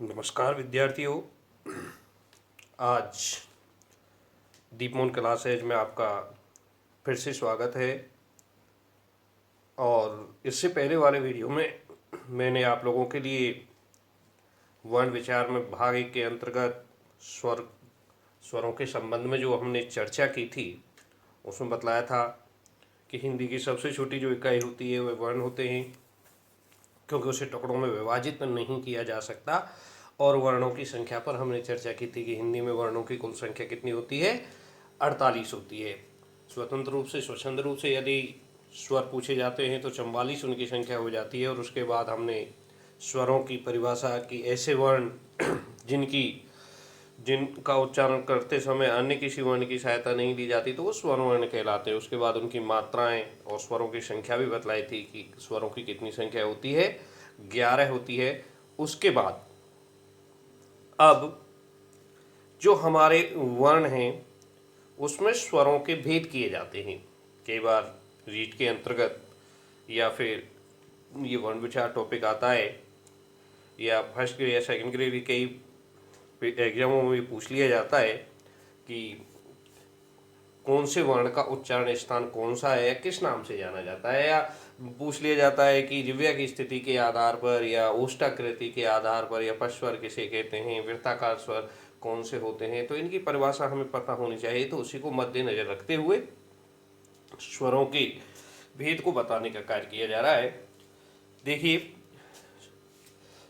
नमस्कार विद्यार्थियों। आज दीपमोहन क्लासेज में आपका फिर से स्वागत है। और इससे पहले वाले वीडियो में मैंने आप लोगों के लिए वर्ण विचार में भाग 1 के अंतर्गत स्वरों के संबंध में जो हमने चर्चा की थी उसमें बतलाया था कि हिंदी की सबसे छोटी जो इकाई होती है वह वर्ण होते हैं, क्योंकि उसे टुकड़ों में विभाजित नहीं किया जा सकता। और वर्णों की संख्या पर हमने चर्चा की थी कि हिंदी में वर्णों की कुल संख्या कितनी होती है, 48 होती है। स्वतंत्र रूप से स्वच्छंद रूप से यदि स्वर पूछे जाते हैं तो 44 उनकी संख्या हो जाती है। और उसके बाद हमने स्वरों की परिभाषा की, ऐसे वर्ण जिनका उच्चारण करते समय अन्य किसी वर्ण की सहायता नहीं ली जाती तो वो स्वर वर्ण कहलाते हैं। उसके बाद उनकी मात्राएं और स्वरों की संख्या भी बतलाई थी कि स्वरों की कितनी संख्या होती है, 11 होती है। उसके बाद अब जो हमारे वर्ण हैं उसमें स्वरों के भेद किए जाते हैं। कई बार रीट के अंतर्गत या फिर ये वर्ण विचार टॉपिक आता है या फर्स्ट ग्रेड या सेकंड ग्रेड के कई एग्जामों में भी पूछ लिया जाता है कि कौन से वर्ण का उच्चारण स्थान कौन सा है या किस नाम से जाना जाता है, या पूछ लिया जाता है कि जिह्वा की स्थिति के आधार पर या ओष्ठाकृति के आधार पर या पश्चस्वर किसे कहते हैं, वृत्ताकार स्वर कौन से होते हैं। तो इनकी परिभाषा हमें पता होनी चाहिए। तो उसी को मद्देनजर रखते हुए स्वरों के भेद को बताने का कार्य किया जा रहा है। देखिए,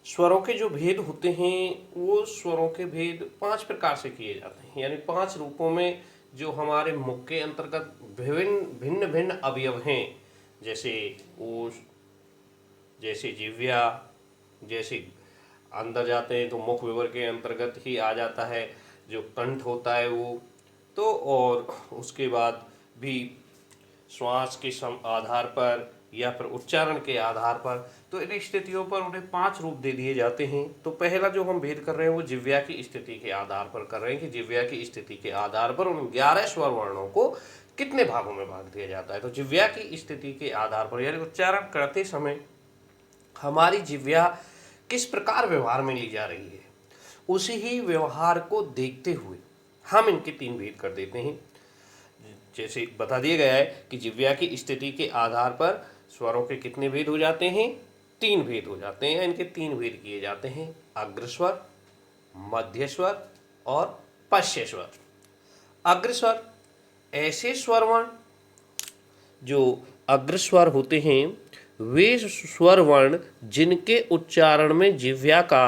स्वरों के जो भेद होते हैं वो स्वरों के भेद 5 प्रकार से किए जाते हैं, यानी 5 रूपों में जो हमारे मुख के अंतर्गत भिन्न भिन्न अवयव हैं, जैसे ओष्ठ, जैसे जिह्वा, जैसे अंदर जाते हैं तो मुख विवर के अंतर्गत ही आ जाता है जो कंठ होता है वो तो। और उसके बाद भी श्वास के आधार पर या फिर उच्चारण के आधार पर, तो इन स्थितियों पर उन्हें 5 रूप दे दिए जाते हैं। तो पहला जो हम भेद कर रहे हैं वो जिह्वा की स्थिति के आधार पर कर रहे हैं कि जिह्वा की स्थिति के आधार पर उन 11 स्वर वर्णों को कितने भागों में भाग दिया जाता है। तो जिह्वा की स्थिति के आधार पर, यानी उच्चारण करते समय हमारी जिह्वा किस प्रकार व्यवहार में ली जा रही है, उसी ही व्यवहार को देखते हुए हम इनके 3 भेद कर देते हैं। जैसे बता दिया गया है कि जिह्वा की स्थिति के आधार पर स्वरों के कितने भेद हो जाते हैं, 3 भेद हो जाते हैं। इनके 3 भेद किए जाते हैं, अग्रस्वर, मध्यस्वर और पश्चस्वर। अग्रस्वर ऐसे स्वर वर्ण जो अग्रस्वर होते हैं वे स्वर वर्ण जिनके उच्चारण में जिह्वा का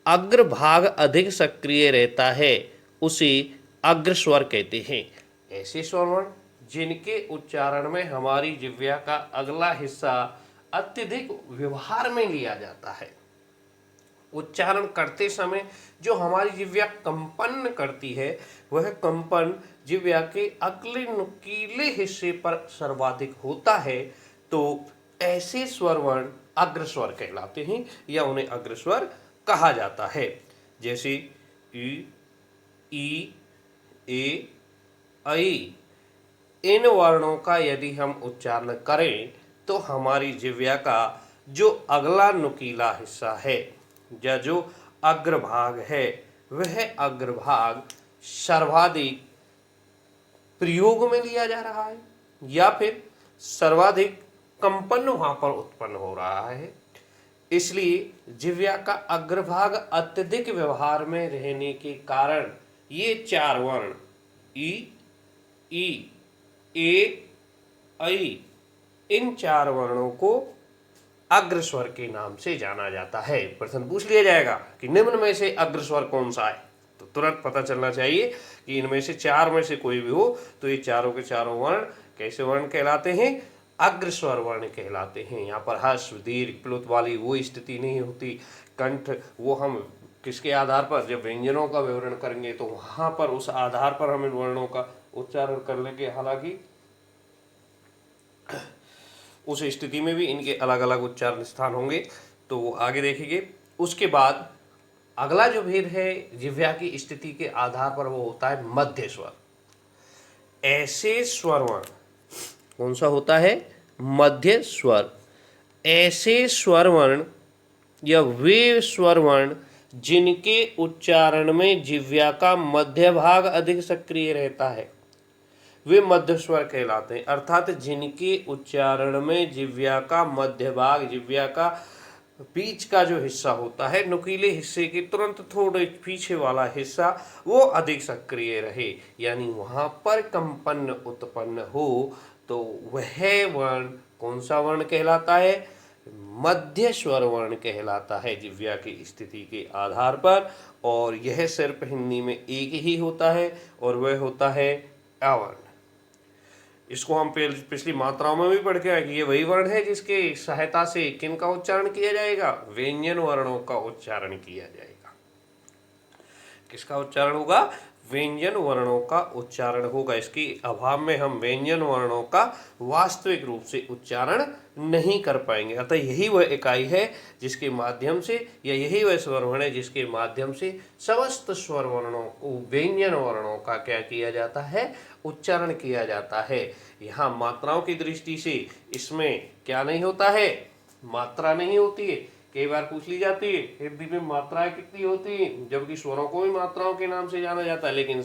अग्रभाग अधिक सक्रिय रहता है उसे अग्रस्वर कहते हैं। ऐसे स्वर वर्ण जिनके उच्चारण में हमारी जिह्वा का अगला हिस्सा अत्यधिक व्यवहार में लिया जाता है, उच्चारण करते समय जो हमारी जिह्वा कंपन करती है वह कंपन जिह्वा के अगले नुकीले हिस्से पर सर्वाधिक होता है, तो ऐसे स्वर वर्ण अग्रस्वर कहलाते हैं या उन्हें अग्रस्वर कहा जाता है। जैसे ई, ई, ए, ऐ, इन वर्णों का यदि हम उच्चारण करें तो हमारी जिह्वा का जो अगला नुकीला हिस्सा है या जो अग्रभाग है वह अग्रभाग सर्वाधिक प्रयोग में लिया जा रहा है या फिर सर्वाधिक कंपन वहां पर उत्पन्न हो रहा है। इसलिए जिह्वा का अग्रभाग अत्यधिक व्यवहार में रहने के कारण ये 4 वर्ण ई, ए, ऐ, इन 4 वर्णों को अग्रस्वर के नाम से जाना जाता है। प्रश्न पूछ लिया जाएगा कि निम्न में से अग्रस्वर कौन सा है, तो तुरंत पता चलना चाहिए कि इनमें से 4 में से कोई भी हो तो ये चारों के चारों वर्ण कैसे वर्ण कहलाते हैं, अग्रस्वर वर्ण कहलाते हैं। यहाँ पर हर्ष, दीर्घ, प्लुत वाली वो स्थिति नहीं होती। कंठ वो हम किसके आधार पर, जब व्यंजनों का विवरण करेंगे तो वहां पर उस आधार पर हम इन वर्णों का उच्चारण कर लेंगे। हालांकि उस स्थिति में भी इनके अलग अलग उच्चारण स्थान होंगे, तो वो आगे देखेंगे। उसके बाद अगला जो भेद है जिह्वा की स्थिति के आधार पर वो होता है मध्य स्वर। ऐसे स्वर वर्ण कौन सा होता है, मध्य स्वर। ऐसे स्वर वर्ण या वे स्वर वर्ण जिनके उच्चारण में जिह्वा का मध्य भाग अधिक सक्रिय रहता है वे मध्य स्वर कहलाते हैं। अर्थात जिनके उच्चारण में जिह्वा का मध्य भाग, जिह्वा का बीच का जो हिस्सा होता है, नुकीले हिस्से के तुरंत थोड़े पीछे वाला हिस्सा, वो अधिक सक्रिय रहे, यानी वहाँ पर कंपन उत्पन्न हो, तो वह वर्ण कौन सा वर्ण कहलाता है? मध्य स्वर वर्ण कहलाता है जिह्वा की स्थिति के आधार पर। और यह सिर्फ हिंदी में एक ही होता है और वह होता है अ वर्ण। इसको हम पिछली मात्राओं में भी पढ़ के आए कि ये वही वर्ण है जिसके सहायता से किन का उच्चारण किया जाएगा? व्यंजन वर्णों का उच्चारण किया जाएगा। किसका उच्चारण होगा? व्यंजन वर्णों का उच्चारण होगा। इसके अभाव में हम व्यंजन वर्णों का वास्तविक रूप से उच्चारण नहीं कर पाएंगे। अतः यही वह इकाई है जिसके माध्यम से, या यही वह स्वर वर्ण है जिसके माध्यम से समस्त स्वर वर्णों को, व्यंजन वर्णों का क्या किया जाता है? उच्चारण किया जाता है। यहाँ मात्राओं की दृष्टि से इसमें क्या नहीं होता है? मात्रा नहीं होती है। कई बार पूछ ली जाती है हिंदी में मात्राएं कितनी होती हैं, जबकि स्वरों को भी मात्राओं के नाम से जाना जाता है, लेकिन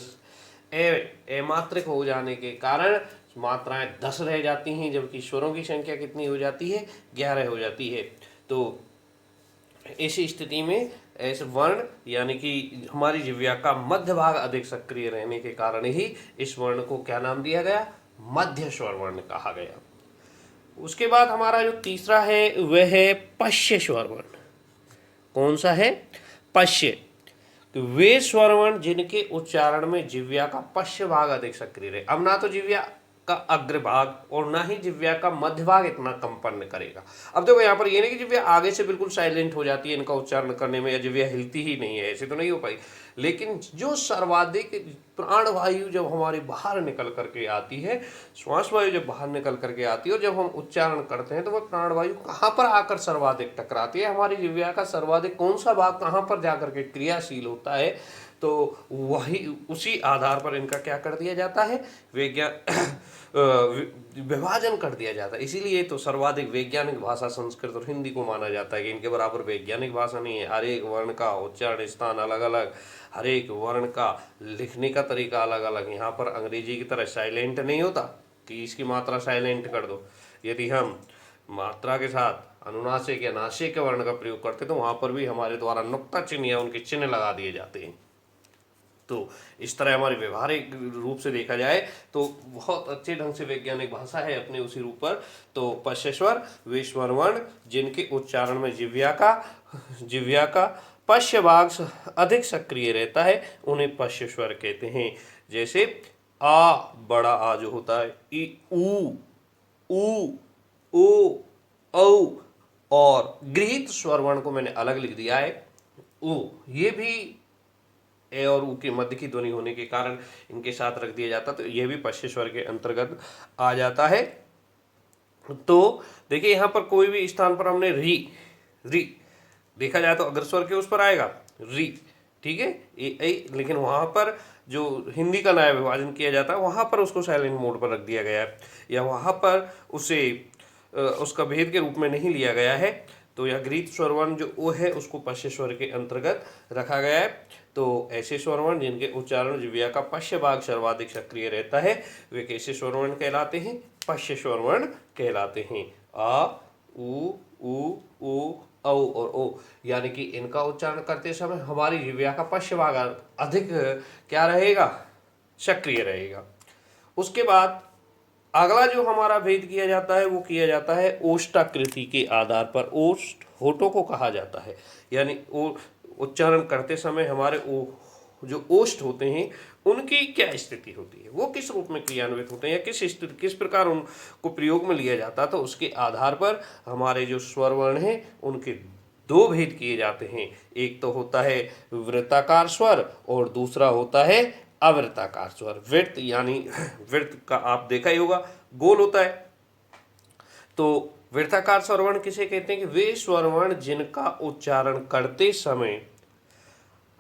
अमात्रिक हो जाने के कारण मात्राएं 10 रह जाती हैं, जबकि स्वरों की संख्या कितनी हो जाती है? 11 हो जाती है। तो ऐसी स्थिति में ऐसे वर्ण, यानी कि हमारी जिह्वा का मध्य भाग अधिक सक्रिय रहने के कारण ही इस वर्ण को क्या नाम दिया गया? मध्य स्वर वर्ण कहा गया। उसके बाद हमारा जो तीसरा है वह है पश्य स्वर वर्ण। कौन सा है? पश्य। तो वे स्वर वर्ण जिनके उच्चारण में जिह्वा का पश्य भाग अधिक सक्रिय रहे। अब ना तो जिह्वा का अग्रभाग और ना ही जिह्वा का मध्य भाग इतना कंपन करेगा। अब देखो यहाँ पर ये नहीं कि जिह्वा आगे से बिल्कुल साइलेंट हो जाती है इनका उच्चारण करने में, या जिह्वा हिलती ही नहीं है, ऐसे तो नहीं हो पाई। लेकिन जो सर्वाधिक प्राणवायु जब हमारे बाहर निकल करके आती है, श्वास वायु जब बाहर निकल करके आती है और जब हम उच्चारण करते हैं, तो वह प्राणवायु कहाँ पर आकर सर्वाधिक टकराती है? हमारी जिह्वा का सर्वाधिक कौन सा भाग कहाँ पर जाकर के क्रियाशील होता है? तो वही उसी आधार पर इनका क्या कर दिया जाता है? विभाजन कर दिया जाता है। इसीलिए तो सर्वाधिक वैज्ञानिक भाषा संस्कृत और हिंदी को माना जाता है कि इनके बराबर वैज्ञानिक भाषा नहीं है। हर एक वर्ण का उच्चारण स्थान अलग अलग, हर एक वर्ण का लिखने का तरीका अलग अलग। यहाँ पर अंग्रेजी की तरह साइलेंट नहीं होता कि इसकी मात्रा साइलेंट कर दो। यदि हम मात्रा के साथ अनुनासिक या नासिक के वर्ण का प्रयोग करते तो वहाँ पर भी हमारे द्वारा नुक्ता चिन्ह या उनके चिन्ह लगा दिए जाते हैं। तो इस तरह हमारे व्यवहारिक रूप से देखा जाए तो बहुत अच्छे ढंग से वैज्ञानिक भाषा है अपने उसी रूप पर। तो पश्य स्वर वे स्वर वर्ण जिनके उच्चारण में जिह्वा का पश्य भाग अधिक सक्रिय रहता है, उन्हें पश्य स्वर कहते हैं। जैसे आ, बड़ा आ जो होता है, ई, ऊ, ओ, औ, और गृहीत स्वर वर्ण को मैंने अलग लिख दिया है, ऊ। ये भी ए और ऊ के मध्य की ध्वनि होने के कारण इनके साथ रख दिया जाता, तो यह भी पश्य स्वर के अंतर्गत आ जाता है। तो देखिए यहाँ पर कोई भी स्थान पर हमने री देखा जाए तो अग्र स्वर के उस पर आएगा री, ठीक है, लेकिन वहाँ पर जो हिंदी का नया विभाजन किया जाता है वहाँ पर उसको साइलेंट मोड पर रख दिया गया है, या वहाँ पर उसे उसका भेद के रूप में नहीं लिया गया है। तो यह गृहीत स्वर वर्ण जो ओ है उसको पश्य स्वर के अंतर्गत रखा गया है। तो ऐसे स्वर वर्ण जिनके उच्चारण जिह्वा का पश्य भाग सर्वाधिक सक्रिय रहता है वे कैसे स्वर वर्ण कहलाते हैं? पश्य स्वर वर्ण कहलाते हैं। आ, ऊ, औ और ओ, यानी कि इनका उच्चारण करते समय हमारी जिह्वा का पश्य भाग अधिक क्या रहेगा? सक्रिय रहेगा। उसके बाद अगला जो हमारा भेद किया जाता है वो किया जाता है ओष्ठाकृति के आधार पर। ओष्ठ होठों को कहा जाता है, यानी उच्चारण करते समय हमारे जो ओष्ठ होते हैं उनकी क्या स्थिति होती है, वो किस रूप में क्रियान्वित होते हैं, या किस प्रकार उनको प्रयोग में लिया जाता है। तो उसके आधार पर हमारे जो स्वर वर्ण हैं उनके दो भेद किए जाते हैं। एक तो होता है वृत्ताकार स्वर और दूसरा होता है अवृत्ताकार स्वर। वृत्त यानी वृत्त का आप देखा ही होगा, गोल होता है। तो वृत्ताकार स्वर वर्ण किसे कहते हैं? कि वे स्वर वर्ण जिनका उच्चारण करते समय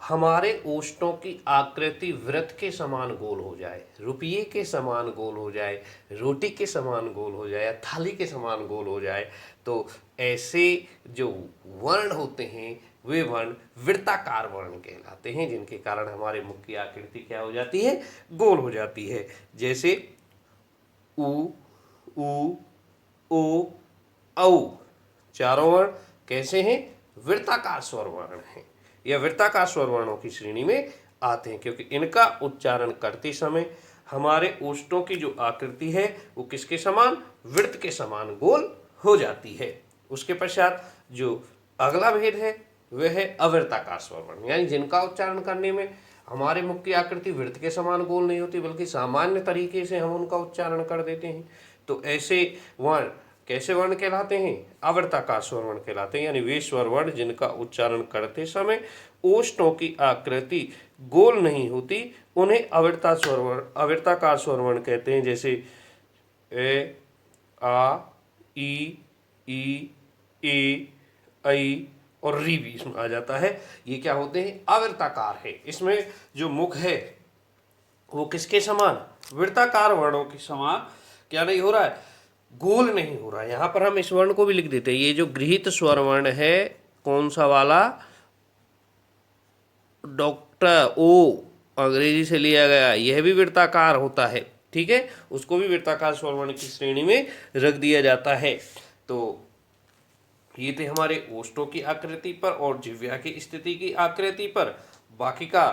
हमारे ओष्ठों की आकृति वृत्त के समान गोल हो जाए, रुपये के समान गोल हो जाए, रोटी के समान गोल हो जाए, या थाली के समान गोल हो जाए। तो ऐसे जो वर्ण होते हैं वे वर्ण वृत्ताकार वर्ण कहलाते हैं, जिनके कारण हमारे मुख की आकृति क्या हो जाती है, गोल हो जाती है। जैसे उ, ऊ, ओ, औ, चारों वर्ण कैसे हैं, वृत्ताकार स्वर वर्ण हैं, या वृत्ताकार स्वर वर्णों की श्रेणी में आते हैं, क्योंकि इनका उच्चारण करते समय हमारे ओष्ठों की जो आकृति है वो किसके समान, वृत्त के समान गोल हो जाती है। उसके पश्चात जो अगला भेद है वह है अवृत्ताकार स्वर वर्ण, यानी जिनका उच्चारण करने में हमारे मुख की आकृति वृत्त के समान गोल नहीं होती, बल्कि सामान्य तरीके से हम उनका उच्चारण कर देते हैं। तो ऐसे वर्ण कैसे वर्ण कहलाते हैं, अवृत्ताकार स्वर वर्ण कहलाते हैं, यानी वे स्वर वर्ण जिनका उच्चारण करते समय ओष्ठों की आकृति गोल नहीं होती, उन्हें अवृत्ताकार स्वर वर्ण कहते हैं। जैसे ए, आ, ई, ऐ और री भी इसमें आ जाता है। ये क्या होते हैं, अवृत्ताकार है। इसमें जो मुख है वो किसके समान, वृत्ताकार वर्णों के समान क्या नहीं हो रहा है, गोल नहीं हो रहा है। यहाँ पर हम इस वर्ण को भी लिख देते हैं, ये जो गृहीत स्वर वर्ण है, कौन सा वाला, डॉक्टर ओ, अंग्रेजी से लिया गया, यह भी वृत्ताकार होता है, ठीक है, उसको भी वृत्ताकार स्वर वर्ण की श्रेणी में रख दिया जाता है। तो ये थे हमारे ओष्ठों की आकृति पर और जिह्वा की स्थिति की आकृति पर। बाकी का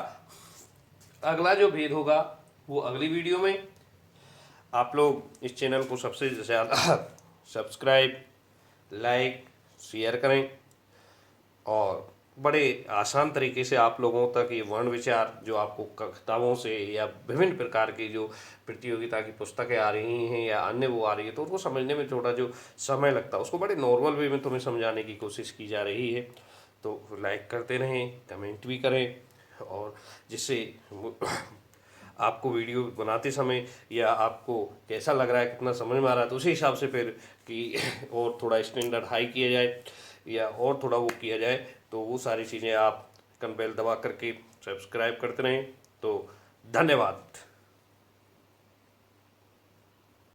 अगला जो भेद होगा वो अगली वीडियो में। आप लोग इस चैनल को सबसे ज़्यादा सब्सक्राइब, लाइक, शेयर करें, और बड़े आसान तरीके से आप लोगों तक ये वर्ण विचार जो आपको किताबों से या विभिन्न प्रकार की जो प्रतियोगिता की पुस्तकें आ रही हैं या अन्य वो आ रही है, तो उनको समझने में थोड़ा जो समय लगता है उसको बड़े नॉर्मल वे में तुम्हें समझाने की कोशिश की जा रही है। तो लाइक करते रहें, कमेंट भी करें, और जिससे आपको वीडियो बनाते समय या आपको कैसा लग रहा है, कितना समझ में आ रहा है, तो उसी हिसाब से फिर कि और थोड़ा स्टैंडर्ड हाई किया जाए या और थोड़ा वो किया जाए। तो वो सारी चीज़ें आप बेल दबा करके सब्सक्राइब करते रहें। तो धन्यवाद।